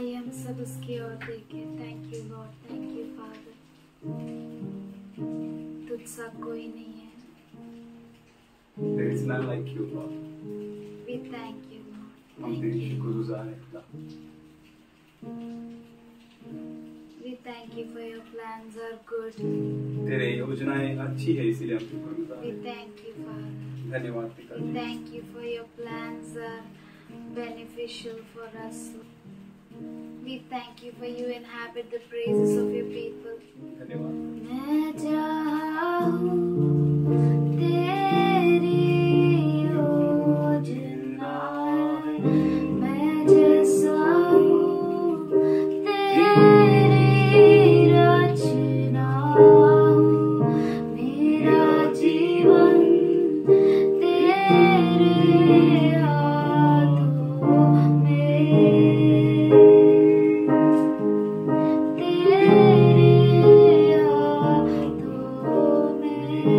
आइए हम सब उसकी ओर देखें। Thank you lord, thank you father. तुझसा कोई नहीं है। There is none like you, Lord. We thank you Lord. हम Thank तेरी you. शुक्रगुजार हैं खुदा। We thank you for your plans are good. तेरे योजनाएं अच्छी है इसीलिए हम शुक्रगुजार We हैं। thank you Father. धन्यवाद पिता We ji. thank you for your plans are beneficial for us. We thank you for you inhabit the praises of your people. धन्यवाद। मैं जहाँ हूँ तेरी योजना है, मैं जैसा हूँ तेरी रचना हूँ, मेरा जीवन तेरे हाथों में, तेरे हाथों में।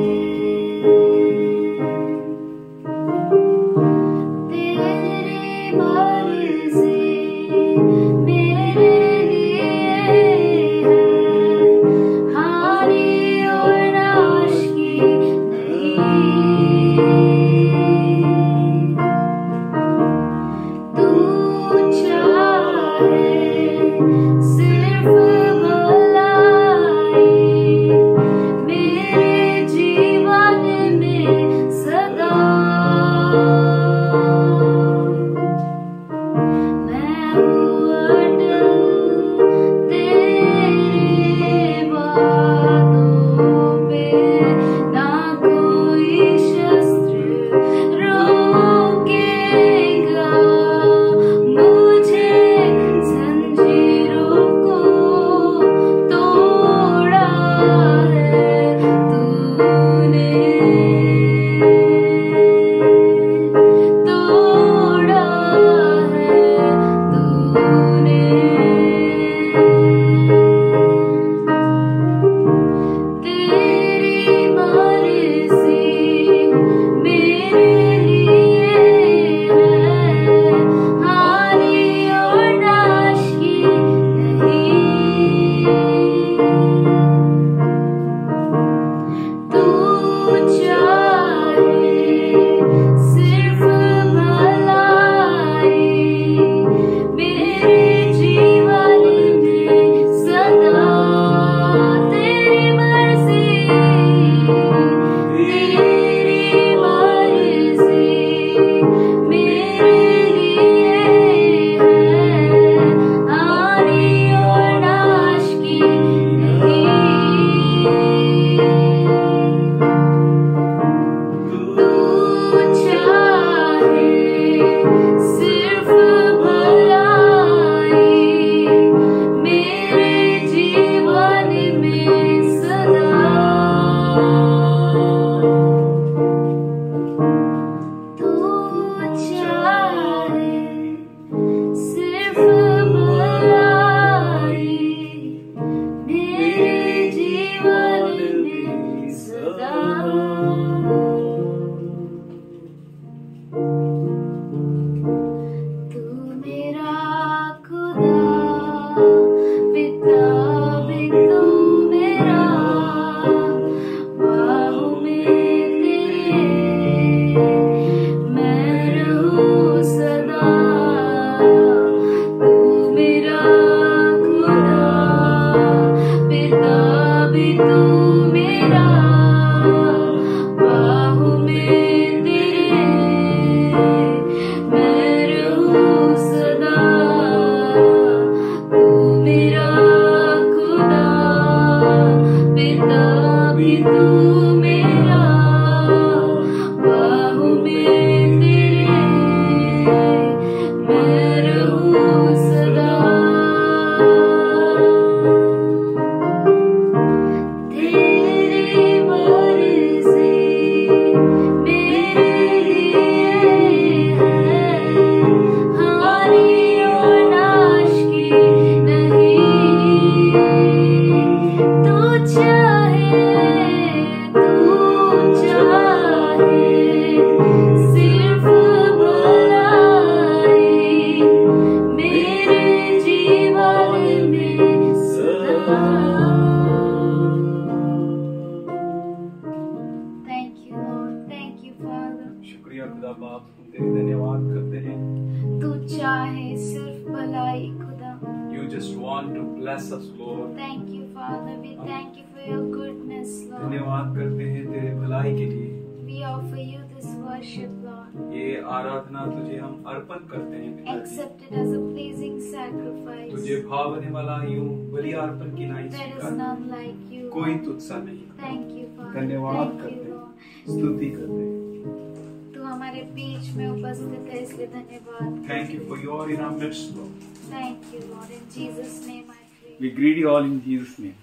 भलाई खुदा। You just want to bless us, Lord. Thank you, Father. We thank you for your goodness, Lord. धन्यवाद करते हैं तेरे भलाई के लिए। We offer you this worship, Lord. ये आराधना तुझे हम अर्पण करते हैं पिताजी। Accept it as a pleasing sacrifice. तुझे भावने वाला यूं बलि अर्पण की नाई There is स्वीकार। none like you. कोई तुझसा नहीं। Thank you, Father. धन्यवाद Thank करते you, हैं, Lord. स्तुति करते हैं। तू हमारे बीच में उपस्थित है, इसलिए धन्यवाद। Thank you for your in our midst, Lord. Thank you, Lord. In Jesus' name I pray. We greet you all in Jesus' name.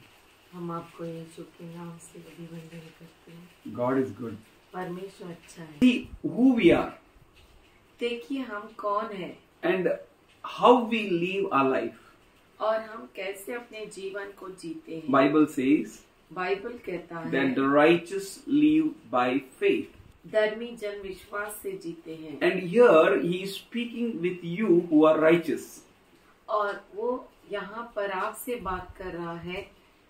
हम आपको यीशु के नाम से अभिवंदन करते हैं। God is good. परमेश्वर अच्छा है। See who we are देखिए हम कौन है and how we live our life. और हम कैसे अपने जीवन को जीते हैं। Bible says बाइबल कहता है that the righteous live by faith. धर्मी जन विश्वास से जीते हैं। And here he is speaking with you who are righteous. और वो यहाँ पर आपसे बात कर रहा है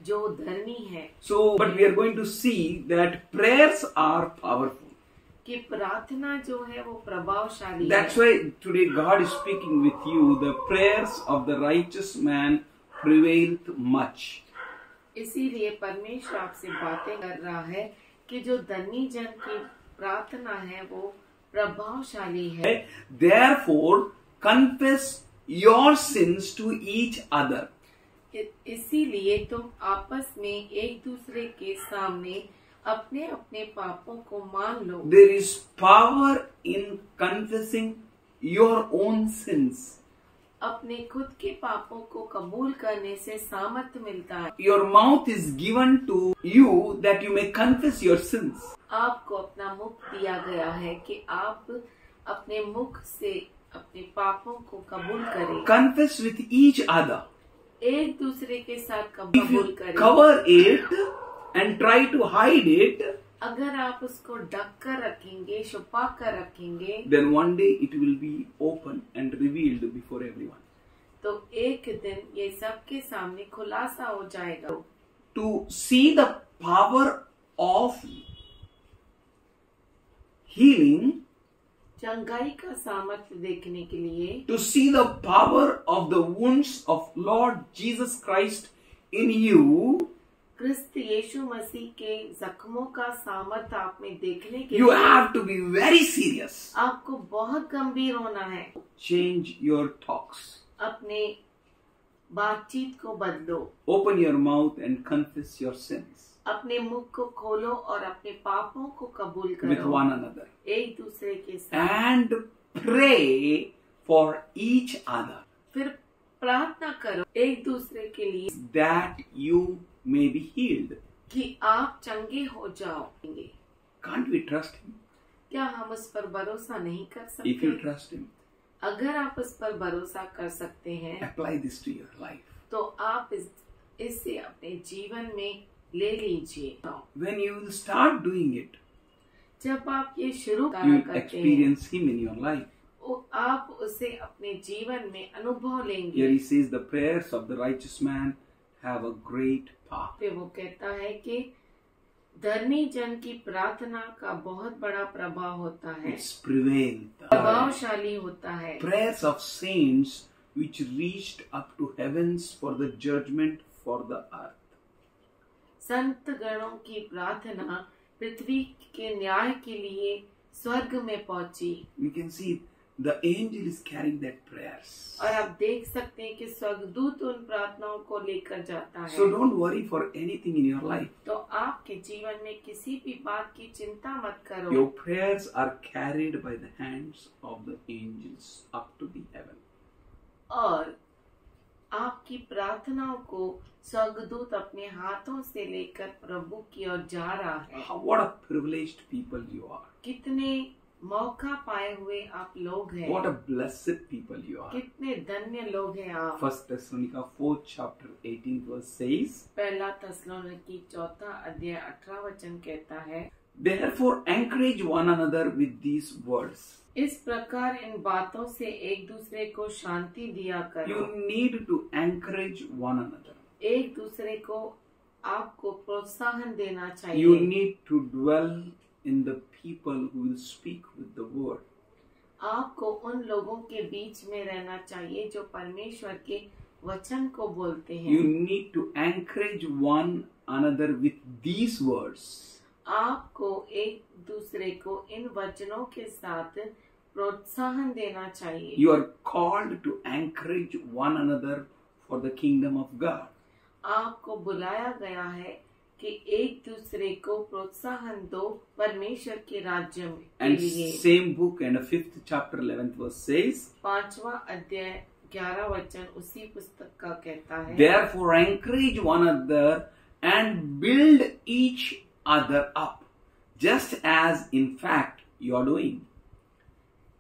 जो धर्मी है। So, but we are going to see that prayers are powerful. कि प्रार्थना जो है वो प्रभावशाली That's है। why today God is speaking with you. The prayers of the righteous man prevailed much. इसीलिए परमेश्वर आपसे बातें कर रहा है कि जो धर्मी जन की प्रार्थना है वो प्रभावशाली है। Therefore, confess your sins to each other. इसीलिए तुम आपस में एक दूसरे के सामने अपने अपने पापों को मान लो। There is power in confessing your own sins. अपने खुद के पापों को कबूल करने से सामर्थ्य मिलता है। Your mouth is given to you that you may confess your sins. आपको अपना मुख दिया गया है कि आप अपने मुख से अपने पापों को कबूल करें। Confess with each other. एक दूसरे के साथ If कबूल you करें। cover it and try to hide it, अगर आप उसको ढक कर रखेंगे, छुपा कर रखेंगे, then one day it will be open and revealed before everyone. तो एक दिन ये सबके सामने खुलासा हो जाएगा। To see the power of healing, चंगाई का सामर्थ्य देखने के लिए, to see the power of the wounds of Lord Jesus Christ in you, क्रिस्त यीशु मसीह के जख्मों का सामर्थ्य आप में देखने के you लिए have to be very serious. आपको बहुत गंभीर होना है। Change your talks. अपने बातचीत को बदलो, Open your mouth and confess your sins अपने मुख को खोलो और अपने पापों को कबूल with करो one another. एक दूसरे के साथ। And pray for each other फिर प्रार्थना करो एक दूसरे के लिए that you may be healed. कि आप चंगे हो जाओगे। Can't we trust Him? क्या हम उस पर भरोसा नहीं कर If you सकते? trust Him, अगर आप उस पर भरोसा कर सकते हैं apply this to your life. तो आप इससे अपने जीवन में ले लीजिए। When you will start doing it, जब आप ये शुरू you करते will हैं experience Him in your life. आप उसे अपने जीवन में अनुभव Here लेंगे। He says the prayers of the righteous man have a great power. फिर वो कहता है कि धर्मी जन की प्रार्थना का बहुत बड़ा प्रभाव होता है, It's prevailed. प्रभावशाली होता है। Prayers of saints which reached up to heavens for the judgment for the earth. संत गणों की प्रार्थना पृथ्वी के न्याय के लिए स्वर्ग में पहुंची। We can see the angel is carrying that prayers. और आप देख सकते हैं कि स्वर्गदूत उन प्रार्थनाओं को लेकर जाता है। So don't worry for anything in your life. तो आपके जीवन में किसी भी बात की चिंता मत करो। Your prayers are carried by the hands of the angels up to the heaven. और आपकी प्रार्थनाओं को स्वर्गदूत अपने हाथों से लेकर प्रभु की ओर जा रहा है। What a privileged people you are. कितने मौका पाए हुए आप लोग हैं। What a blessed people you are. कितने धन्य लोग हैं आप। First Thessalonica 4th chapter 18th verse says, पहला थस्सलुनीकी 4 अध्याय 18 वचन कहता है, Therefore encourage one another with these words. इस प्रकार इन बातों से एक दूसरे को शांति दिया करो। You need to encourage one another. एक दूसरे को आपको प्रोत्साहन देना You चाहिए। need to dwell in the people who will speak with the word. आपको उन लोगों के बीच में रहना चाहिए जो परमेश्वर के वचन को बोलते You हैं। need to encourage one another with these words. आपको एक दूसरे को इन वचनों के साथ प्रोत्साहन देना चाहिए। You are called to encourage one another for the kingdom of God. आपको बुलाया गया है कि एक दूसरे को प्रोत्साहन दो परमेश्वर के राज्य में के And लिए। same book and 5th chapter 11th verse says, 5वां अध्याय 11 वचन उसी पुस्तक का कहता है, Therefore encourage one another and build each other up, just as in fact you are doing.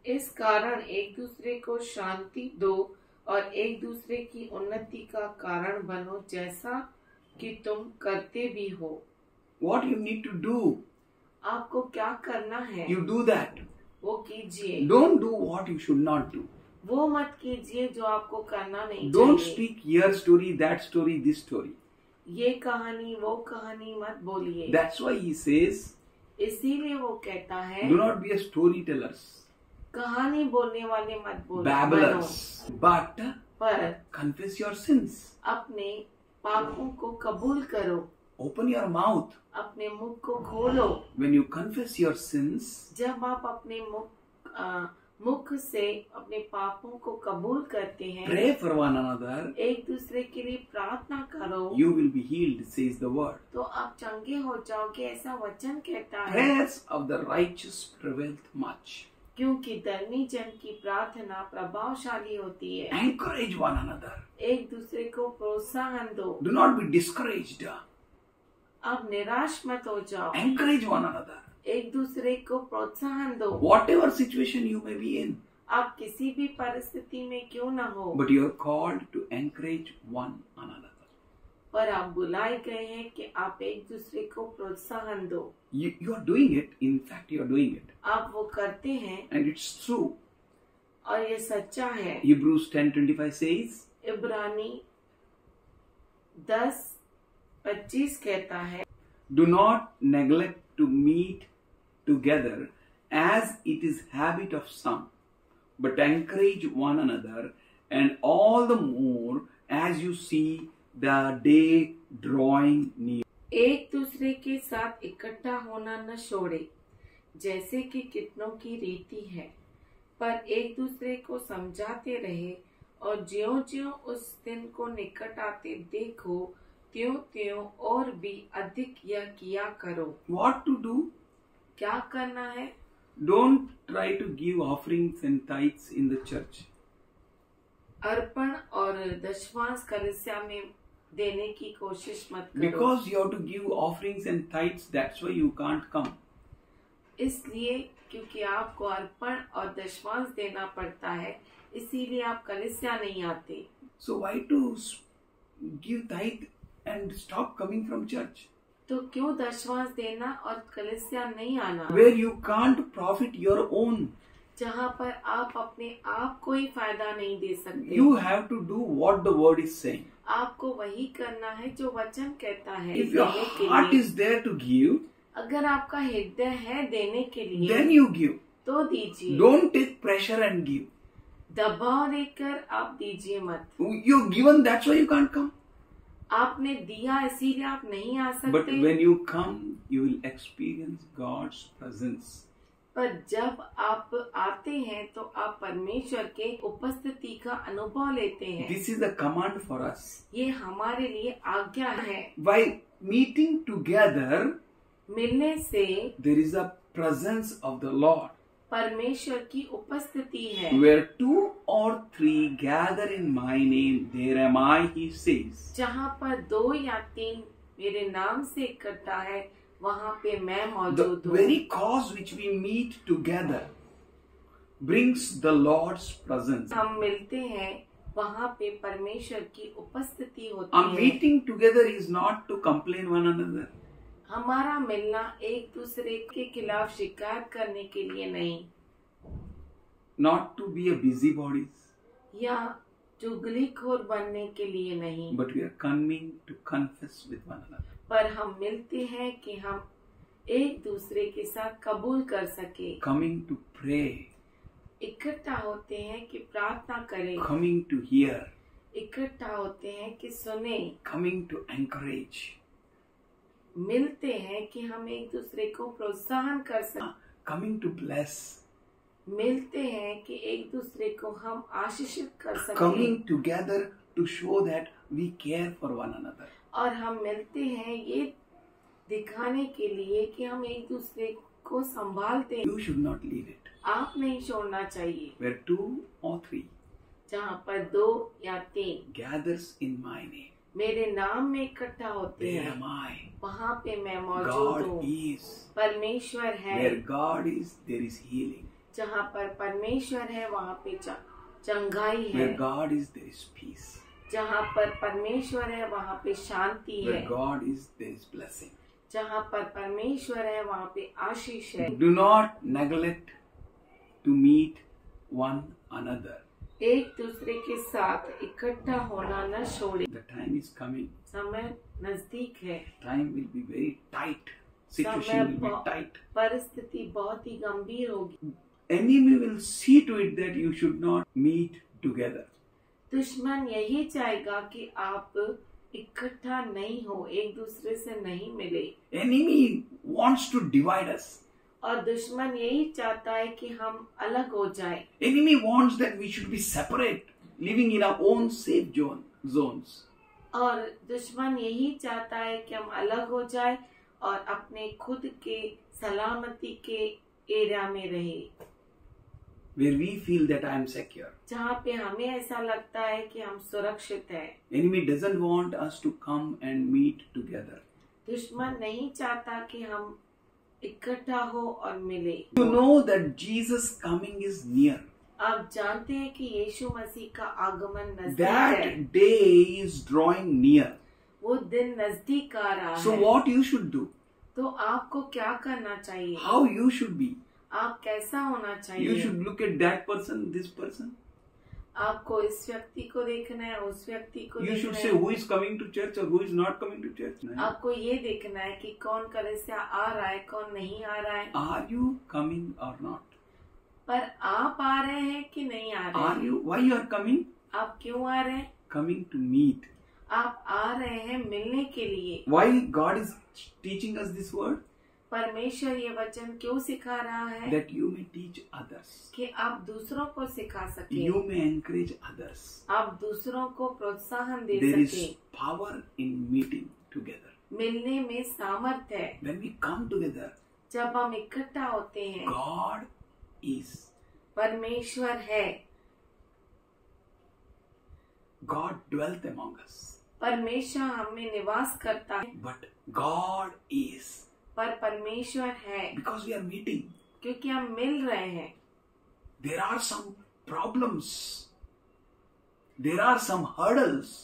इस कारण एक दूसरे को शांति दो और एक दूसरे की उन्नति का कारण बनो, जैसा कि तुम करते भी हो। What you need to do, आपको क्या करना है you do that. वो कीजिए। Don't do what you should not do. वो मत कीजिए जो आपको करना नहीं Don't चाहिए। speak your story, that story, this story. ये कहानी वो कहानी मत बोलिए। That's why he says, इसीलिए वो कहता है do not be a storytellers, कहानी बोलने वाले मत बोलो, babblers, but पर confess your sins. अपने पापों को कबूल करो, Open your mouth. अपने मुख को खोलो। When you confess your sins, जब आप अपने मुख से अपने पापों को कबूल करते हैं, pray for one another, एक दूसरे के लिए प्रार्थना करो, you will be healed, says the word. तो आप चंगे हो जाओगे, ऐसा वचन कहता है। Prayers of the righteous prevaileth much. क्योंकि धर्मी जन की प्रार्थना प्रभावशाली होती है। Encourage one another. एक दूसरे को प्रोत्साहन दो। Do not be discouraged. अब निराश मत हो जाओ। Encourage one another. एक दूसरे को प्रोत्साहन दो। Whatever situation you may be in, आप किसी भी परिस्थिति में क्यों न हो, but you are called to encourage one another. पर आप बुलाए गए हैं कि आप एक दूसरे को प्रोत्साहन दो। You are doing it. In fact, you are doing it. आप वो करते हैं And it's true. और ये सच्चा है। Hebrews 10:25 says, इब्रानी 10:25 कहता है, Do not neglect to meet together as it is habit of some, but encourage one another, and all the more as you see the day drawing near. एक दूसरे के साथ इकट्ठा होना न छोड़े, जैसे कि कितनों की रीति है, पर एक दूसरे को समझाते रहे, और ज्यों-ज्यों उस दिन को निकट आते देखो, त्यों-त्यों और भी अधिक यह किया करो। What to do? क्या करना है? Don't try to give offerings and tithes in the church. अर्पण और दशमांश कलीसिया में देने की कोशिश मत करो। Because you have to give offerings and tithes, that's why you can't come. इसलिए क्योंकि आपको अर्पण और दशमांश देना पड़ता है, इसीलिए आप कलीसिया नहीं आते। So why to give tithe and stop coming from church? तो क्यों दशमांश देना और कलीसिया नहीं आना, Where you can't profit your own. जहाँ पर आप अपने आप को ही फायदा नहीं दे सकते। You have to do what the word is saying. आपको वही करना है जो वचन कहता है। If your देने के heart लिए, is there to give, अगर आपका हृदय है देने के लिए, then you give. तो दीजिए। Don't take pressure and give. दबाव देकर आप दीजिए मत। You've given, that's why you can't come. आपने दिया इसीलिए आप नहीं आ But सकते। when you come, you will experience God's presence. पर जब आप आते हैं तो आप परमेश्वर के उपस्थिति का अनुभव लेते हैं। This is the command for us. ये हमारे लिए आज्ञा है। By meeting together, मिलने से there is a presence of the Lord. परमेश्वर की उपस्थिति है। Where 2 or 3 gather in my name, there am I, he says. जहाँ पर 2 या 3 मेरे नाम से इकट्ठा है, वहाँ पे मैं The मौजूद हूँ। very cause which we meet together brings the Lord's presence. हम मिलते हैं, वहाँ पे परमेश्वर की उपस्थिति A होती है। meeting together is not to complain one another. हमारा मिलना एक दूसरे के खिलाफ शिकायत करने के लिए नहीं, Not to be a busybodies, या चुगलीखोर बनने के लिए नहीं, but we are coming to confess with one another. पर हम मिलते हैं कि हम एक दूसरे के साथ कबूल कर सके, Coming to pray, इकट्ठा होते हैं कि प्रार्थना करें, coming to hear, इकट्ठा होते हैं कि सुने, coming to encourage, मिलते हैं कि हम एक दूसरे को प्रोत्साहन कर सकें, coming to bless, मिलते हैं कि एक दूसरे को हम आशीषित कर सकें, coming together to show that we care for one another. और हम मिलते हैं ये दिखाने के लिए कि हम एक दूसरे को संभालते हैं। You should not leave it. आप नहीं छोड़ना चाहिए। Where 2 or 3 जहाँ पर 2 या 3 gathers in my name, मेरे नाम में इकट्ठा होते there हैं, am I. वहाँ पे मैं मौजूद God हूँ। is. परमेश्वर है। Where God is, there is healing. जहाँ पर परमेश्वर है वहाँ पे चंगाई है। Where God is, there is peace. जहाँ पर परमेश्वर है वहाँ पे शांति है। Where God is, there is blessing. जहाँ पर परमेश्वर है वहाँ पे आशीष है। Do not neglect to meet one another. एक दूसरे के साथ इकट्ठा होना न छोड़े। The time is coming. समय नजदीक है। Time will be very tight. Situation समय will be tight. परिस्थिति बहुत ही गंभीर होगी। Enemy will see to it that you should not meet together. दुश्मन यही चाहेगा कि आप इकट्ठा नहीं हो, एक दूसरे से नहीं मिले। Enemy wants to divide us. और दुश्मन यही चाहता है कि हम अलग हो जाए। Enemy wants that we should be separate, living in our own safe zones. और दुश्मन यही चाहता है कि हम अलग हो जाए और अपने खुद के सलामती के एरिया में रहे, Where we feel that I am secure. जहाँ पे हमें ऐसा लगता है कि हम सुरक्षित है। Enemy doesn't want us to come and meet together. दुश्मन नहीं चाहता कि हम इकट्ठा हो और मिले। You know that Jesus coming is near. आप जानते हैं कि यीशु मसीह का आगमन नजदीक That है। day is drawing near. वो दिन नजदीक आ रहा So है। what you should do? तो आपको क्या करना चाहिए? How you should be? आप कैसा होना You चाहिए? should look at that person, this person. आपको इस व्यक्ति को देखना है, उस व्यक्ति को You should देखना say है। who is coming to church or who is not coming to church. आपको ये देखना है कि कौन कलीसिया आ रहा है, कौन नहीं आ रहा है। Are you coming or not? पर आप आ रहे हैं कि नहीं आ रहे Are हैं? you? Why you are coming? आप क्यों आ रहे हैं? Coming to meet. आप आ रहे हैं मिलने के लिए। Why God is teaching us this word? परमेश्वर ये वचन क्यों सिखा रहा है? That you may teach others. कि आप दूसरों को सिखा सके, You may encourage others. आप दूसरों को प्रोत्साहन दे There is सके। power in meeting together. मिलने में सामर्थ्य है। When we come together, जब हम इकट्ठा होते हैं, God is. परमेश्वर है, God dwelt among us. परमेश्वर हमें निवास करता है। But God is. पर परमेश्वर है Because we are meeting. क्योंकि हम मिल रहे हैं। There are some problems. There are some hurdles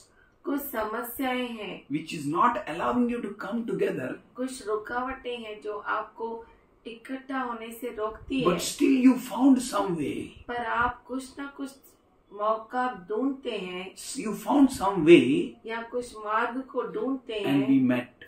कुछ समस्याएं हैं, which is not allowing you to come together. कुछ रुकावटें हैं जो आपको इकट्ठा होने से रोकती है। But still you found some way. पर आप कुछ न कुछ मौका ढूंढते हैं You found some way या कुछ मार्ग को ढूंढते and we हैं met.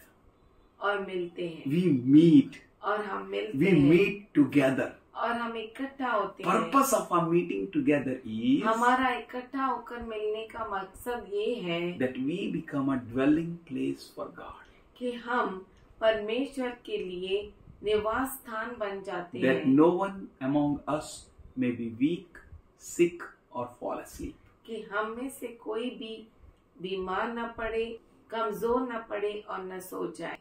और मिलते हैं। We meet. और हम मिलते We हैं meet together. और हम इकट्ठा होते हैं। Purpose of our meeting together is हमारा इकट्ठा होकर मिलने का मकसद ये है that we become a dwelling place for God. कि हम परमेश्वर के लिए निवास स्थान बन जाते That हैं। no one among us may be weak, sick or fall asleep. कि हम में से कोई भी बीमार न पड़े, कमजोर न पड़े और न सो जाए।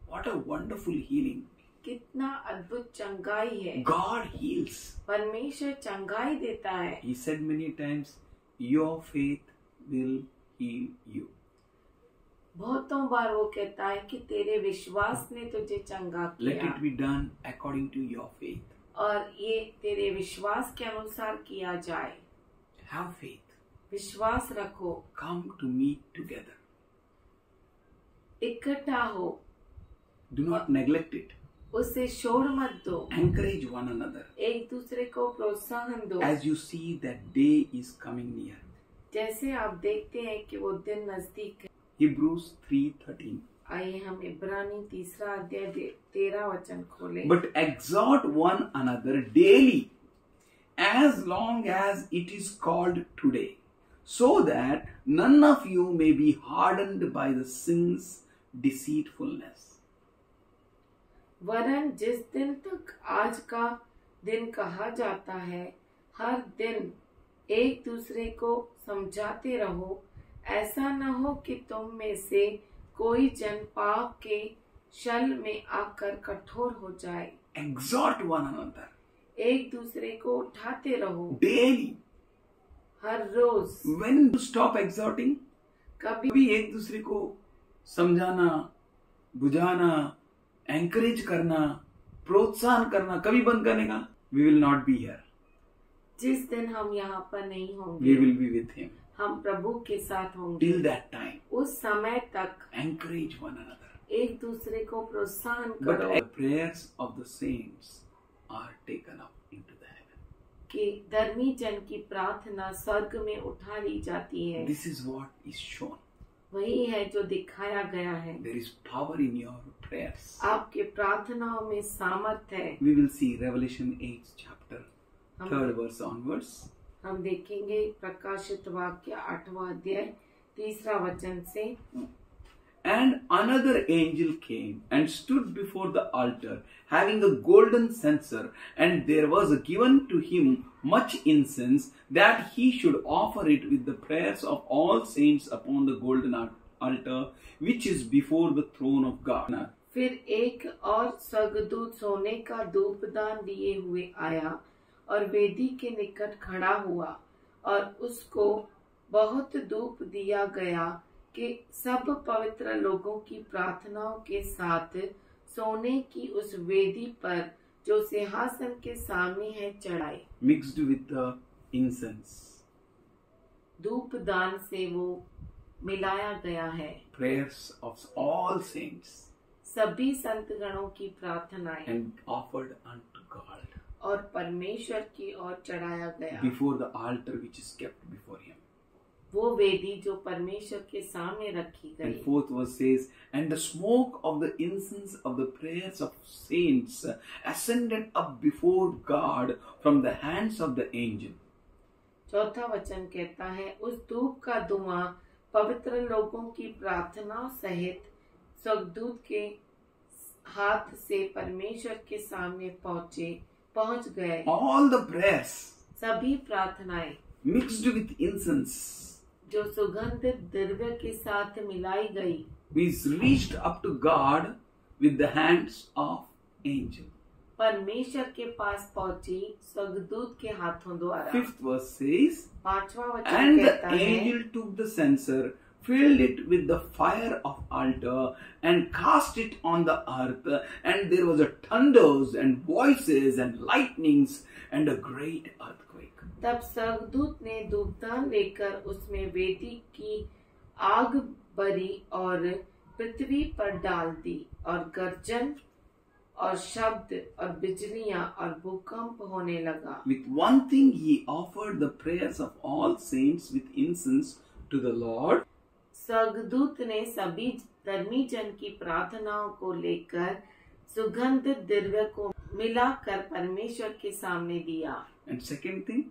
What a wonderful healing. कितना अद्भुत चंगाई है। God heals. परमेश्वर चंगाई देता है। He said many times, your faith will heal you. बहुतों बार वो कहता है कि तेरे विश्वास ने तुझे चंगा Let किया it be done according to your faith. और ये तेरे विश्वास के अनुसार किया जाए। Have faith. विश्वास रखो, Come to meet together. इकट्ठा हो, Do not neglect it. उससे छोड़ मत दो। Encourage one another. एक दूसरे को प्रोत्साहन दो। As you see that day is coming near. जैसे आप देखते हैं कि वो दिन नजदीक है। Hebrews 3:13. आइए हम इब्रानी 3 अध्याय 13 वचन खोलें। But exhort one another daily, as long as it is called today, so that none of you may be hardened by the sin's deceitfulness. वरन जिस दिन तक आज का दिन कहा जाता है, हर दिन एक दूसरे को समझाते रहो, ऐसा न हो कि तुम में से कोई जन पाप के शल में आकर कठोर हो जाए। Exhort one another एक दूसरे को उठाते रहो daily. Her rose. When to stop exhorting? कभी एक दूसरे को समझाना, बुझाना, एंकरेज करना, प्रोत्साहन करना कभी बंद करने का? We will not be here. जिस दिन हम यहाँ पर नहीं होंगे, We will be with him. हम प्रभु के साथ होंगे। Till that time, उस समय तक encourage one another. एक दूसरे को प्रोत्साहन But करो the prayers of the saints are taken up into the heaven. कि धर्मी जन की प्रार्थना स्वर्ग में उठा ली जाती है। This is what is shown. वही है जो दिखाया गया है। There is power in your prayers. आपके प्रार्थनाओं में सामर्थ है। We will see Revelation 8 chapter, हम 3rd verse onwards. हम देखेंगे प्रकाशित वाक्य 8वां अध्याय 3रा वचन से। And another angel came and stood before the altar, having a golden censer, and there was given to him much incense, that he should offer it with the prayers of all saints upon the golden altar, which is before the throne of God. फिर एक और स्वर्गदूत सोने का धूपदान लिए हुए आया और वेदी के निकट खड़ा हुआ, और उसको बहुत धूप दिया गया कि सब पवित्र लोगों की प्रार्थनाओं के साथ सोने की उस वेदी पर जो सिंहासन के सामने है चढ़ाए। Mixed with the incense. धूपदान से वो मिलाया गया है। Prayers of all saints सभी संत गणों की प्रार्थनाएं and offered unto God और परमेश्वर की ओर चढ़ाया गया। before the altar which is kept before him. वो वेदी जो परमेश्वर के सामने रखी And गई। 4th verse says, and the smoke of the incense of the prayers of saints ascended up before God from the hands of the angel. चौथा वचन कहता है, उस धूप का धुआं पवित्र लोगों की प्रार्थनाओं सहित स्वर्गदूत के हाथ से परमेश्वर के सामने पहुंच गए। All the prayers सभी प्रार्थनाएं mixed with incense जो सुगंधित द्रव्य के साथ मिलाई गई, is reached up to God with the hands of angel. परमेश्वर के पास पहुंची स्वर्गदूत के हाथों द्वारा। 5th verse says, 5वां वचन and the कहता है, angel took the censer, filled it with the fire of altar, and cast it on the earth, and there was a thunders and voices and lightnings and a great earthquake. तब स्वर्गदूत ने धूपदान लेकर उसमें वेदी की आग भरी और पृथ्वी पर डाल दी, और गर्जन और शब्द और बिजलियां और भूकंप होने लगा। With one thing he offered the prayers of all saints with incense to the Lord. स्वर्गदूत ने सभी धर्मी जन की प्रार्थनाओं को लेकर सुगंधित द्रव्य को मिलाकर परमेश्वर के सामने दिया। And second thing,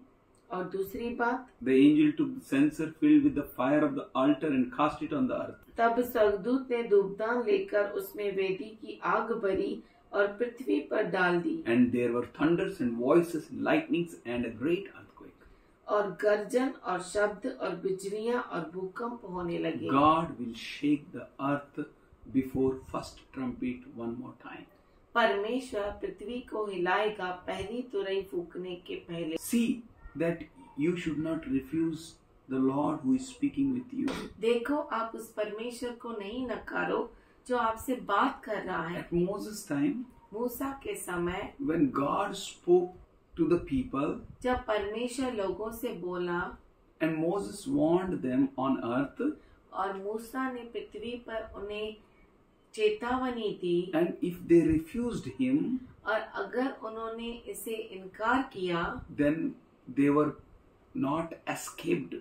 और दूसरी बात, the angel took the censer filled with the fire of the altar and cast it on the earth. तब स्वर्गदूत ने धूपदान लेकर उसमें वेदी की आग भरी और पृथ्वी पर डाल दी, And there were thunders and voices and lightnings and a great earthquake. और गर्जन और शब्द और बिजलियां और भूकंप होने लगे। God will shake the earth before first trumpet one more time. परमेश्वर पृथ्वी को हिलाएगा पहली तुरही फूकने के पहले। See that you should not refuse the Lord who is speaking with you. देखो, आप उस परमेश्वर को नहीं नकारो जो आपसे बात कर रहा है। At Moses' time, मूसा के समय when God spoke to the people जब परमेश्वर लोगों से बोला and Moses warned them on earth, और मूसा ने पृथ्वी पर उन्हें चेतावनी दी, and if they refused him, और अगर उन्होंने इसे इनकार किया then they were not escaped.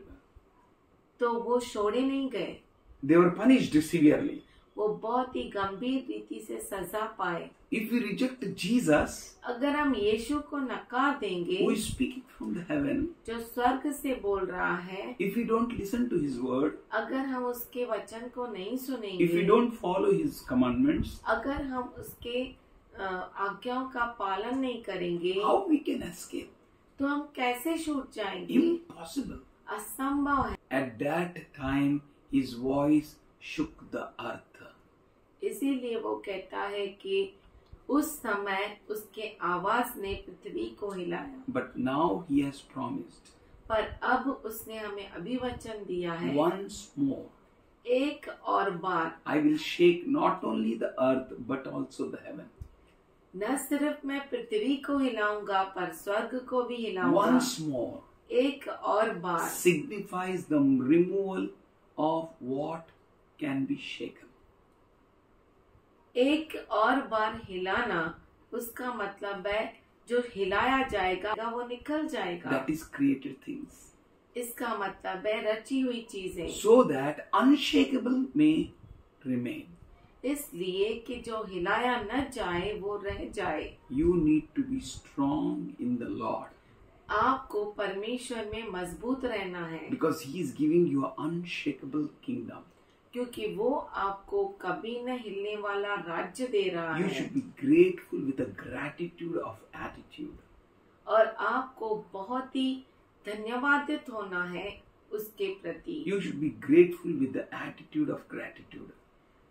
तो वो छोड़े नहीं गए, They were punished severely. वो बहुत ही गंभीर रीति से सजा पाए। If we reject Jesus, अगर हम यीशु को नकार देंगे, who is speaking from the heaven, जो स्वर्ग से बोल रहा है, if we don't listen to his word, अगर हम उसके वचन को नहीं if we सुनेंगे, don't follow his commandments, अगर हम उसके आज्ञाओं का पालन नहीं करेंगे, how we can escape? तो हम कैसे छूट जाएंगे? Impossible. असंभव है। At that time, his voice shook the earth. इसीलिए वो कहता है कि उस समय उसके आवाज ने पृथ्वी को हिलाया। But now he has promised पर अब उसने हमें अभिवचन दिया है, once more, एक और बार, I will shake not only the earth but also the heaven. न सिर्फ मैं पृथ्वी को हिलाऊंगा पर स्वर्ग को भी हिलाऊंगा। Once more एक और बार signifies the removal of what can be shaken. एक और बार हिलाना, उसका मतलब है जो हिलाया जाएगा वो निकल जाएगा। That is created things. इसका मतलब है रची हुई चीजें, So that unshakable may remain. इसलिए कि जो हिलाया न जाए वो रह जाए। You need to be strong in the Lord आपको परमेश्वर में मजबूत रहना है, because he is giving you an unshakable kingdom. क्योंकि वो आपको कभी न हिलने वाला राज्य दे रहा You है। should be grateful with a gratitude of attitude. और आपको बहुत ही धन्यवादित होना है उसके प्रति। You should be grateful with the attitude of gratitude.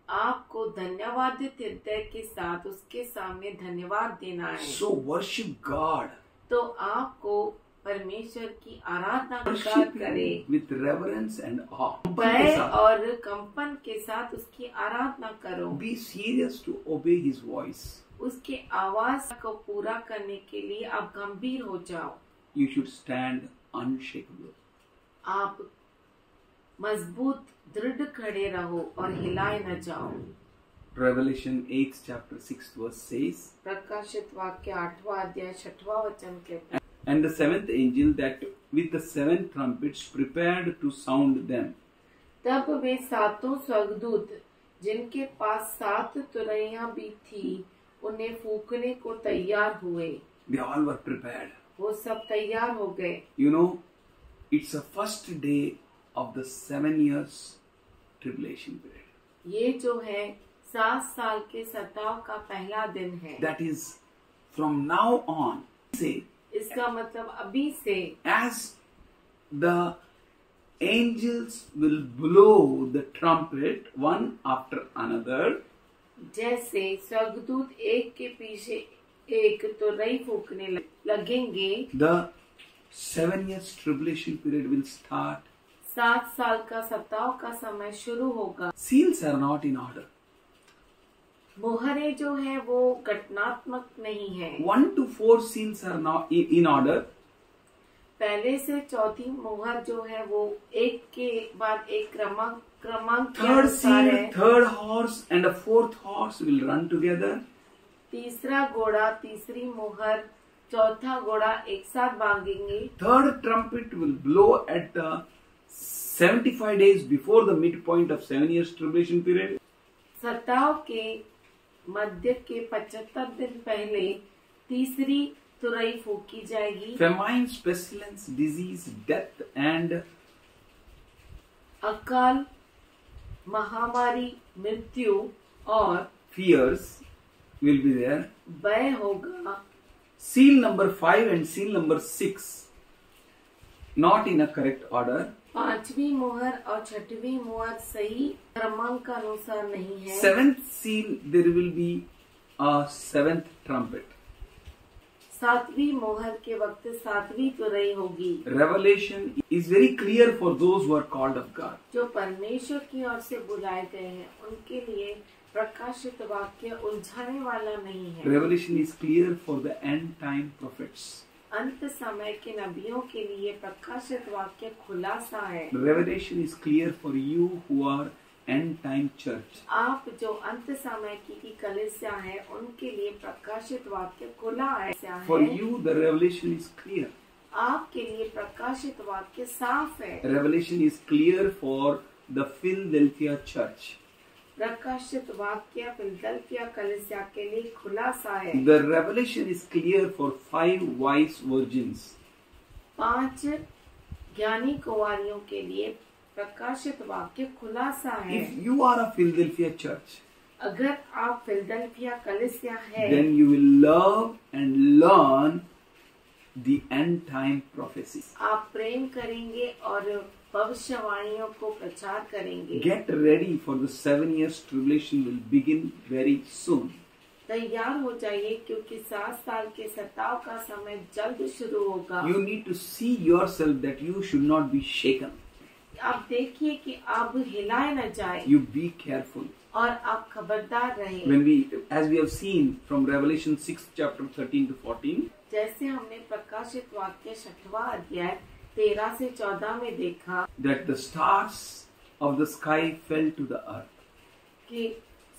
आपको धन्यवादित हृदय के साथ उसके सामने धन्यवाद देना है। So worship God. तो आपको परमेश्वर की आराधना Worship करे, him with reverence and awe. भय और कंपन के साथ उसकी आराधना करो। Be serious to obey his voice. उसके आवाज को पूरा करने के लिए आप गंभीर हो जाओ। You should stand unshakable. आप मजबूत दृढ़ खड़े रहो और हिलाए न जाओ। Revelation 8 chapter 6 verse says, प्रकाशित वाक्य 8वां अध्याय 6वां वचन कहता है, And the seventh angel that with the seven trumpets prepared to sound them. तब वे सातों स्वर्गदूत जिनके पास 7 तुरहियां भी थी उन्हें फूंकने को तैयार हुए। They all were prepared. वो सब तैयार हो गए। You know, it's the first day of the 7 years tribulation period. ये जो है 7 साल के सताव का पहला दिन है। That is, from now on, say, इसका मतलब अभी से as the angels will blow the trumpet one after another, जैसे स्वर्गदूत एक के पीछे एक तुरही फूंकने लगेंगे, the 7 years tribulation period will start. 7 साल का सताव का समय शुरू होगा। Seals are not in order. मोहरे जो है वो घटनात्मक नहीं है। 1 to 4 seals are not in order. पहले से चौथी मोहर जो है वो एक के बाद एक क्रमांक के Third अनुसार seal, है। third horse and a fourth horse will run together. तीसरा घोड़ा, तीसरी मोहर, चौथा घोड़ा एक साथ भागेंगे। Third trumpet will blow at the 75 days before the midpoint of 7 years tribulation period. सताव के मध्य के 75 दिन पहले तीसरी तुरही फूकी जाएगी। Famine, pestilence, disease, death and अकाल, महामारी, मृत्यु और fears will be there. भय होगा। Seal number 5 and seal number 6 not in a correct order. 5वीं मोहर और 6वीं मोहर सही क्रमांक का अनुसार नहीं है। 7th seal there will be a 7th trumpet. 7वीं मोहर के वक्त 7वीं तुरही होगी। Revelation is very clear for those who are called of God. जो परमेश्वर की ओर से बुलाए गए हैं उनके लिए प्रकाशित वाक्य उलझाने वाला नहीं है। Revelation is clear for the end time prophets. अंत समय के नबियों के लिए प्रकाशित वाक्य खुलासा है। Revelation is clear for you who are end time church. आप जो अंत समय की कलीसिया है उनके लिए प्रकाशित वाक्य खुला है। For you the revelation is clear. आपके लिए प्रकाशित वाक्य साफ है। Revelation is clear for the Philadelphia church. प्रकाशित वाक्य फिलदल्फिया कलीसिया के लिए खुला सा है। The revelation is clear for 5 wise virgins. 5 ज्ञानी कुंवारियों के लिए प्रकाशित वाक्य खुला सा है। If you are a Philadelphia church, अगर आप फिलदल्फिया कलीसिया है, then you will love and learn the end time prophecies. आप प्रेम करेंगे और भविष्यवाणियों को प्रचार करेंगे। Get ready for the 7 years tribulation will begin very soon. तैयार हो जाइए क्योंकि 7 साल के सताव का समय जल्द शुरू होगा। You need to see yourself that you should not be shaken. आप देखिए कि आप हिलाए न जाए You be careful. और आप खबरदार रहें। As we have seen from Revelation 6 chapter 13 to 14, जैसे हमने प्रकाशित वाक्य 6वां अध्याय 13 से 14 में देखा that the stars of the sky fell to the earth कि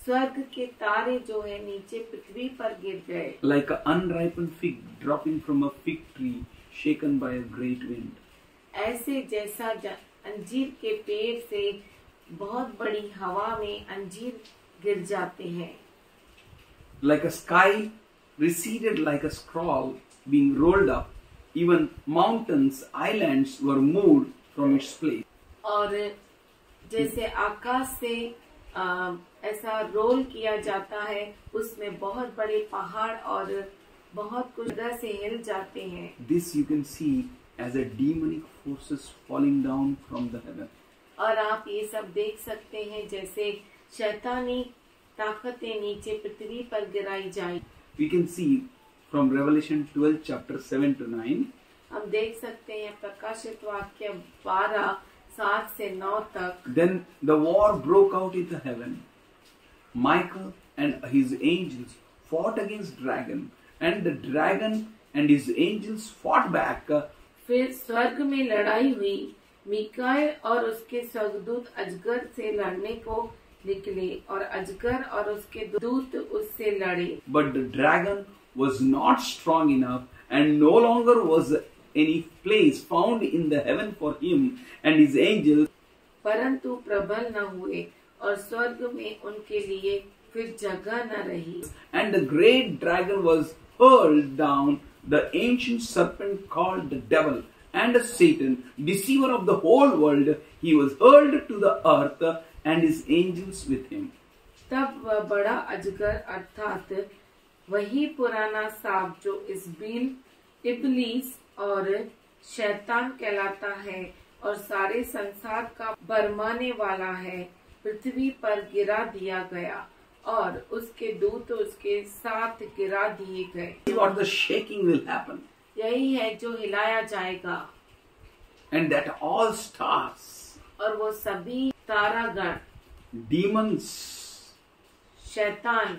स्वर्ग के तारे जो है नीचे पृथ्वी पर गिर गए, like an unripened fig dropping from a fig tree shaken by a great wind. ऐसे जैसा अंजीर के पेड़ से बहुत बड़ी हवा में अंजीर गिर जाते हैं। Like a sky receded like a scroll being rolled up, even mountains, islands were moved from its place. और जैसे आकाश से ऐसा रोल किया जाता है, उसमें बहुत बड़े पहाड़ और बहुत कुछ जगह से हिल जाते हैं। This you can see as a demonic forces falling down from the heaven. और आप ये सब देख सकते हैं जैसे शैतानी ताकतें नीचे पृथ्वी पर गिराई जाए। We can see from Revelation 12 chapter 7 to 9. हम देख सकते हैं प्रकाशित वाक्य 12 7 से 9 तक। Then the war broke out in the heaven. Michael and his angels fought against dragon, and the dragon and his angels fought back. फिर स्वर्ग में लड़ाई हुई, मीकाएल और उसके स्वर्गदूत अजगर से लड़ने को निकले और अजगर और उसके दूत उससे लड़े। But the dragon was not strong enough, and no longer was any place found in the heaven for him and his angels. परंतु प्रबल न हुए और स्वर्ग में उनके लिए फिर जगह न रही। And the great dragon was hurled down, the ancient serpent called the devil and Satan, deceiver of the whole world. He was hurled to the earth and his angels with him. तब वह बड़ा अजगर अर्थात वही पुराना सांप जो इब्लीस और शैतान कहलाता है और सारे संसार का बरमाने वाला है, पृथ्वी पर गिरा दिया गया और उसके दूत उसके साथ गिरा दिए गए। What the shaking will happen, यही है जो हिलाया जाएगा। and that all stars, और वो सभी तारागण, demons, शैतान,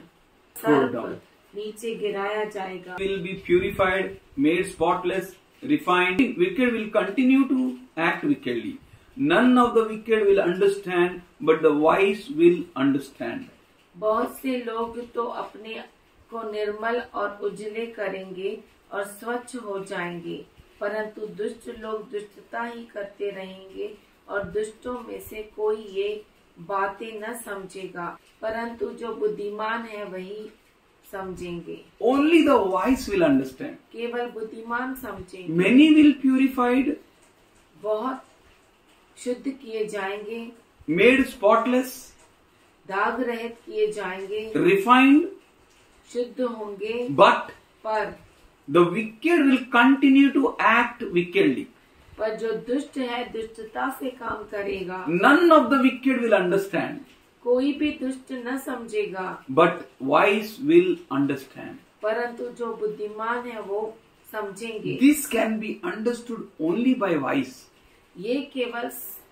thrown सर्प down, नीचे गिराया जाएगा। will be purified, made spotless, refined. Wicked will continue to act wickedly. None of the wicked will understand, but the wise will understand. बहुत से लोग तो अपने को निर्मल और उजले करेंगे और स्वच्छ हो जाएंगे, परंतु दुष्ट लोग दुष्टता ही करते रहेंगे और दुष्टों में से कोई ये बातें न समझेगा, परंतु जो बुद्धिमान है वही समझेंगे। Only the wise will understand. केवल बुद्धिमान समझेंगे। Many will purified, बहुत शुद्ध किए जाएंगे, made spotless, दाग रहित किए जाएंगे, refined, शुद्ध होंगे, but पर the wicked will continue to act wickedly. पर जो दुष्ट है दुष्टता से काम करेगा। None of the wicked will understand, कोई भी दुष्ट न समझेगा, but wise will understand. परंतु जो बुद्धिमान है वो समझेंगे। This can be understood only by wise. ये केवल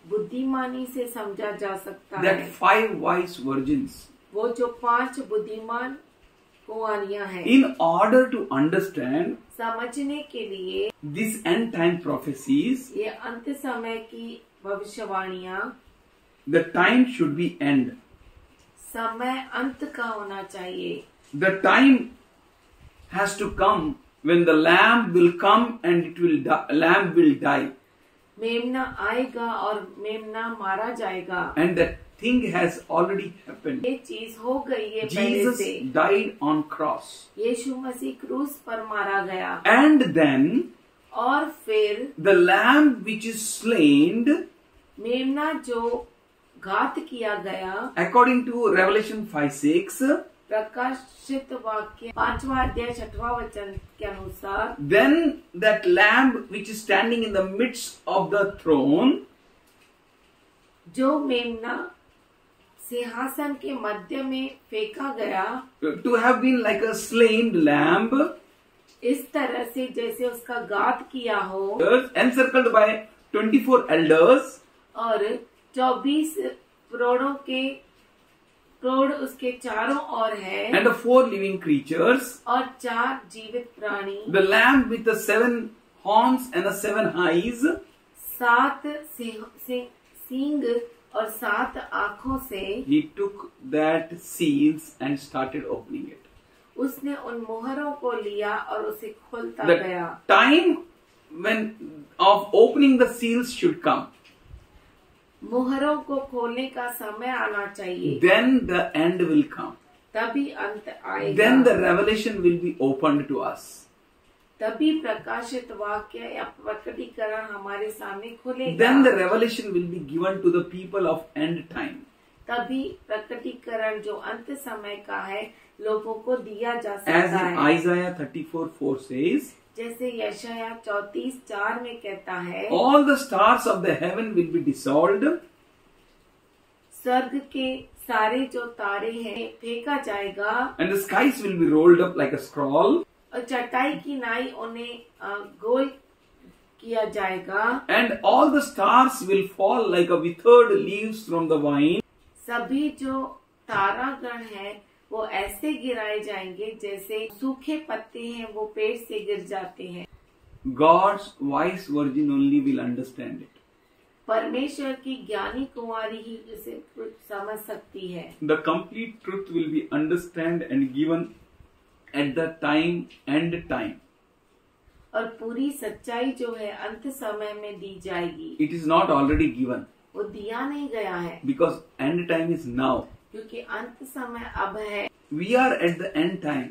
बुद्धिमानी से समझा जा सकता That है। 5 wise virgins, वो जो 5 बुद्धिमान कुंवारियां हैं, in order to understand समझने के लिए these end time prophecies, ये अंत समय की भविष्यवाणियां, the time should be end. समय अंत का होना चाहिए। The time has to come when the lamb will come and it will lamb will die, मेमना आएगा और मेमना मारा जाएगा and that thing has already happened. ये चीज हो गई है पहले Jesus से। died on cross. यीशु मसीह क्रूस पर मारा गया And then और फिर the lamb which is slain, मेमना जो घात किया गया, according to Revelation 5:6, प्रकाशित वाक्य 5वां अध्याय 6वां वचन के अनुसार, then that lamb which is standing in the midst of the throne, जो मेमना सिंहासन के मध्य में फेंका गया, to have been like a slain lamb, इस तरह से जैसे उसका घात किया हो, encircled by 24 elders, और 24 प्रौढ़ उसके चारों ओर है, and the 4 living creatures, और 4 जीवित प्राणी, the lamb with the 7 horns and the 7 eyes, 7 सींग और 7 आँखों से he took that seals and started opening it. उसने उन मोहरों को लिया और उसे खोलता The गया। time when of opening the seals should come. मोहरों को खोलने का समय आना चाहिए, Then the end will come. तभी अंत आएगा, Then the revelation will be opened to us. तभी प्रकाशित वाक्य या प्रकटीकरण हमारे सामने खुलेगा। Then the revelation will be given to the people of end time. तभी प्रकटीकरण जो अंत समय का है लोगों को दिया जा As सकता in है। Isaiah 34:4 says, जैसे यशायाह 34:4 में कहता है, all the stars of the heaven will be dissolved, स्वर्ग के सारे जो तारे हैं फेंका जाएगा, and the skies will be rolled up like a scroll, और चटाई की नाई उन्हें गोल किया जाएगा, and all the stars will fall like a withered leaves from the vine. सभी जो तारागण है वो ऐसे गिराए जाएंगे जैसे सूखे पत्ते हैं वो पेड़ से गिर जाते हैं। God's wise virgin only will understand it. परमेश्वर की ज्ञानी कुंवारी ही इसे समझ सकती है। The complete truth will be understood and given at the end time. और पूरी सच्चाई जो है अंत समय में दी जाएगी। It is not already given वो दिया नहीं गया है because end time is now. क्योंकि अंत समय अब है। We are at the end time.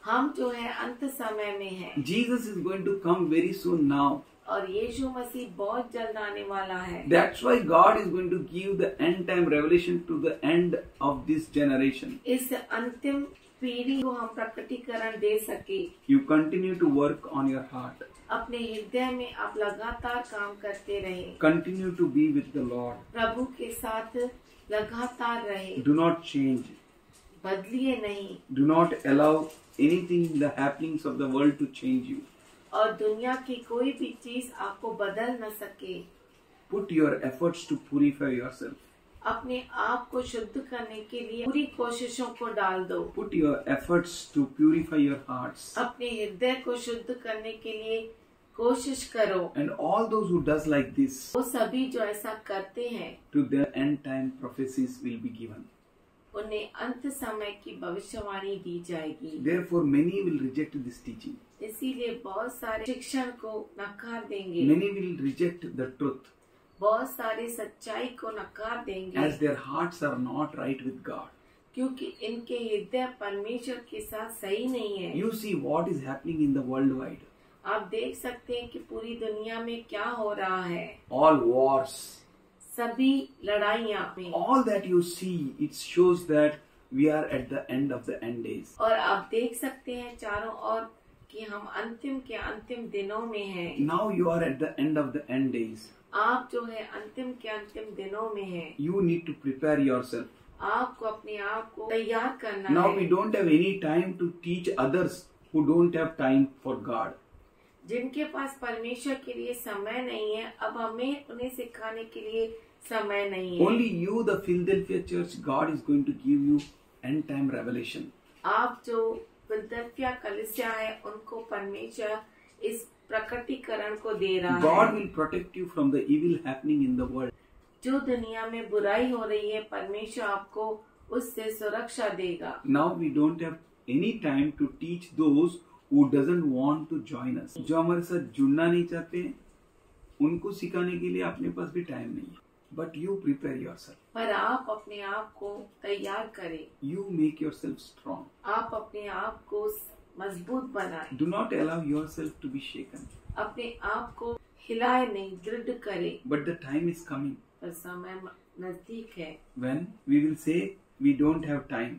हम जो है अंत समय में है Jesus is going to come very soon now. और यीशु मसीह बहुत जल्द आने वाला है। That's why God is going to give the end time revelation to the end of this generation. इस अंतिम पीढ़ी को हम प्रकटीकरण दे सके। You continue to work on your heart. अपने हृदय में आप लगातार काम करते रहे, Continue to be with the Lord. प्रभु के साथ लगातार रहे, Do not change. बदलिए नहीं, Do not allow anything in the happenings of the world to change you. और दुनिया की कोई भी चीज आपको बदल न सके। Put your efforts to purify yourself. अपने आप को शुद्ध करने के लिए पूरी कोशिशों को डाल दो। Put your efforts to purify your hearts. अपने हृदय को शुद्ध करने के लिए कोशिश करो। And all those who does like this, वो सभी जो ऐसा करते हैं to their end time prophecies will be given. उन्हें अंत समय की भविष्यवाणी दी जाएगी। Therefore many will reject this teaching. इसीलिए बहुत सारे शिक्षण को नकार देंगे, Many will reject the truth बहुत सारे सच्चाई को नकार देंगे, as their hearts are not right with God. क्योंकि इनके हृदय परमेश्वर के साथ सही नहीं है। You see what is happening in the worldwide. आप देख सकते हैं कि पूरी दुनिया में क्या हो रहा है। All wars. सभी लड़ाइयाँ में, All that you see, it shows that we are at the end of the end days. और आप देख सकते हैं चारों ओर कि हम अंतिम के अंतिम दिनों में हैं। Now you are at the end of the end days. आप जो है अंतिम के अंतिम दिनों में हैं। You need to prepare yourself. आपको अपने आप को तैयार करना Now है। we don't have any time to teach others who don't have time for God. जिनके पास परमेश्वर के लिए समय नहीं है, अब हमें उन्हें सिखाने के लिए समय नहीं है। Only you, the Philadelphia church, God is going to give you end time revelation. आप जो फिलदेल्फिया कलीसिया है उनको परमेश्वर इस प्रकटीकरण को दे रहा God है। will protect you from the evil happening in the world. जो दुनिया में बुराई हो रही है परमेश्वर आपको उससे सुरक्षा देगा। Now we don't have any time to teach those who doesn't want to join us. जो हमारे साथ जुड़ना नहीं चाहते उनको सिखाने के लिए अपने पास भी टाइम नहीं है. But you prepare yourself. पर आप अपने आप को तैयार करें, You make yourself strong. आप अपने आप को मजबूत बनाएं, Do not allow yourself to be shaken. अपने आप को हिलाए नहीं, दृढ़ करें। But the time is coming पर समय नजदीक है when we will say we don't have time.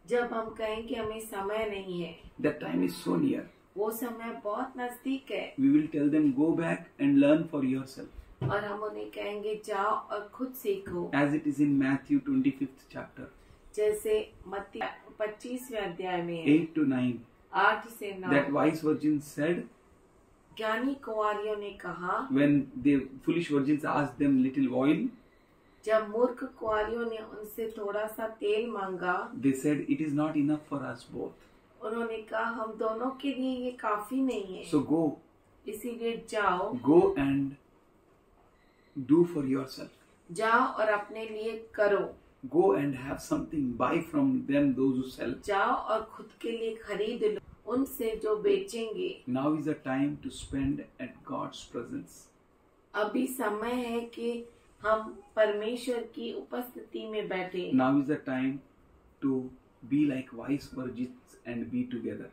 जब हम कहें कि हमें समय नहीं है। That time is so near. वो समय बहुत नजदीक है We will tell them go back and learn for yourself. और हम उन्हें कहेंगे जाओ और खुद सीखो, As it is in Matthew 25th chapter, जैसे मत्ती 25वें अध्याय में है, 8 to 9. 8 से 9। That wise virgin said, ज्ञानी कुंवारियों ने कहा, when the foolish virgins asked them little oil, जब मूर्ख कुंवारियों ने उनसे थोड़ा सा तेल मांगा, they said it is not enough for us both. उन्होंने कहा हम दोनों के लिए ये काफी नहीं है, So go इसीलिए जाओ and do for yourself. जाओ और अपने लिए करो, Go and have something, buy from them those who sell. जाओ और खुद के लिए खरीद लो उनसे जो बेचेंगे। Now is the time to spend at God's presence. अभी समय है कि हम परमेश्वर की उपस्थिति में बैठे। Now is the time to be like wise virgins and be together.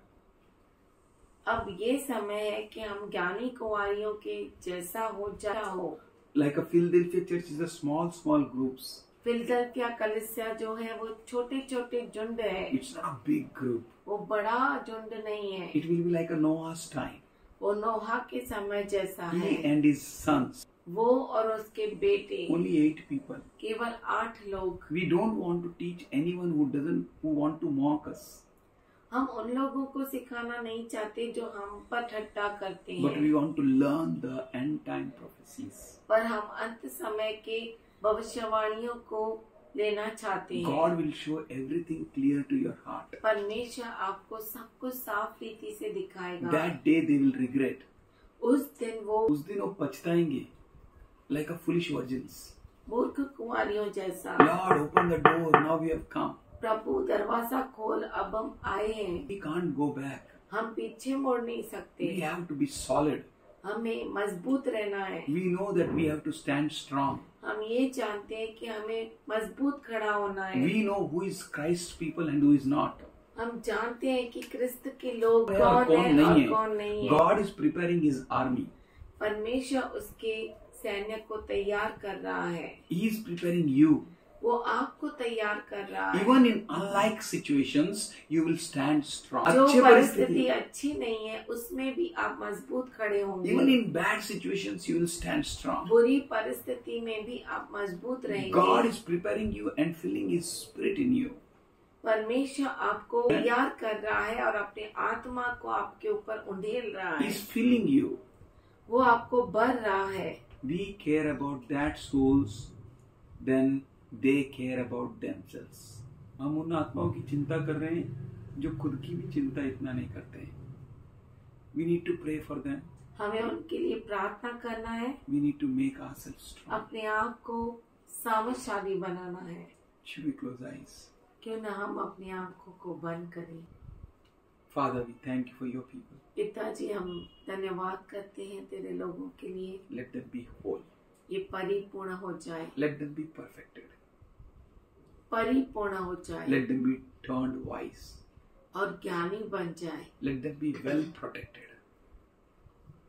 अब ये समय है कि हम ज्ञानी कुंवारियों के जैसा हो। Like a Philadelphia church is a small groups. Philadelphia कलीसिया जो है वो छोटे छोटे झुंड है, It's not a big group. वो बड़ा झुंड नहीं है। It will be like a Noah's time. वो नोहा के समय जैसा He है, and his sons. वो और उसके बेटे, Only 8 people. केवल 8 लोग। We don't want to teach anyone who want to mock us. हम उन लोगों को सिखाना नहीं चाहते जो हम पर ठट्टा करते But हैं, we want to learn the end time prophecies. पर हम अंत समय के भविष्यवाणियों को लेना चाहते हैं। God will show everything clear to your heart. परमेश्वर आपको सब कुछ साफ रीति से दिखाएगा। That day they will regret. उस दिन वो पछताएंगे like a foolish virgins. मूर्ख कुंवारियों जैसा। Lord, open the door. Now we have come. प्रभु दरवाजा खोल, अब हम आए हैं, We can't go back. हम पीछे मुड़ नहीं सकते। We have to be solid. हमें मजबूत रहना है। We know that we have to stand strong. हम ये जानते हैं कि हमें मजबूत खड़ा होना है। We know who is Christ's people and who is not. हम जानते हैं कि क्रिस्त के लोग और कौन कौन है नहीं और है। कौन नहीं है। God is preparing his army. परमेश्वर उसके सैन्य को तैयार कर रहा है, He is preparing you. वो आपको तैयार कर रहा है। Even in unlike situations, you will stand strong. जो अच्छे परिस्थिति परिस्थिति, अच्छी नहीं है उसमें भी आप मजबूत खड़े होंगे। even in bad situations, you will stand strong. बुरी परिस्थिति में भी आप मजबूत रहेंगे। God is preparing you and filling His Spirit in you. परमेश्वर आपको तैयार कर रहा है और अपने आत्मा को आपके ऊपर उंडेल रहा He है, is filling you. वो आपको भर रहा है। We care about that souls, then they care about themselves. हम उन आत्माओं की चिंता कर रहे हैं जो खुद की भी चिंता इतना नहीं करते हैं. We need to pray for them. हमें उनके लिए प्रार्थना करना है, We need to make ourselves strong. अपने आप को सामर्थ्यशाली बनाना है। Should we close eyes? क्यों न हम अपनी आंखों को बंद करें। Father, we thank you for your people. पिताजी, हम धन्यवाद करते हैं तेरे लोगों के लिए। Let them be whole. ये परिपूर्ण हो जाए, Let them be perfected. परिपूर्ण हो जाए Let them be turned wise. और ज्ञानी बन जाए, Let them be well protected.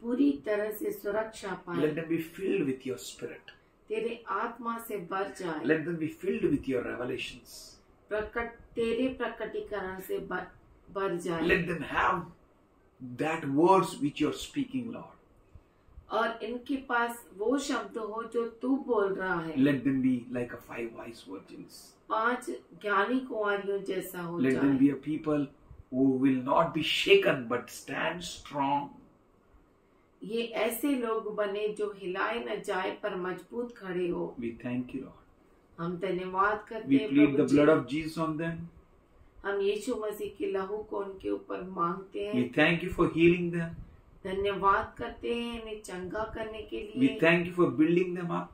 पूरी तरह से सुरक्षा पाए, Let them be filled with your spirit. तेरे आत्मा से भर जाए, Let them be filled with your revelations. तेरे प्रकटीकरण से भर जाए, Let them have that words which you're speaking, Lord. और इनके पास वो शब्द हो जो तू बोल रहा है। Let them be like a 5 wise virgins. 5 ज्ञानी कुंवारियों जैसा हो Let them जाए। be a people who will not be shaken but stand strong. ये ऐसे लोग बने जो हिलाए न जाए पर मजबूत खड़े हो। We thank you, Lord. हम धन्यवाद करते We हैं plead the Prabhu ji. blood of Jesus on them. हम यीशु मसीह के लहू को उनके ऊपर मांगते We हैं। thank you for healing them. धन्यवाद करते हैं इन्हें चंगा करने के We लिए, thank you for building them up.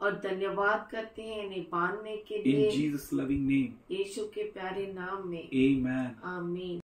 और धन्यवाद करते हैं इन्हें बांधने के In लिए। Jesus' loving name. यीशु के प्यारे नाम में Amen. आमीन।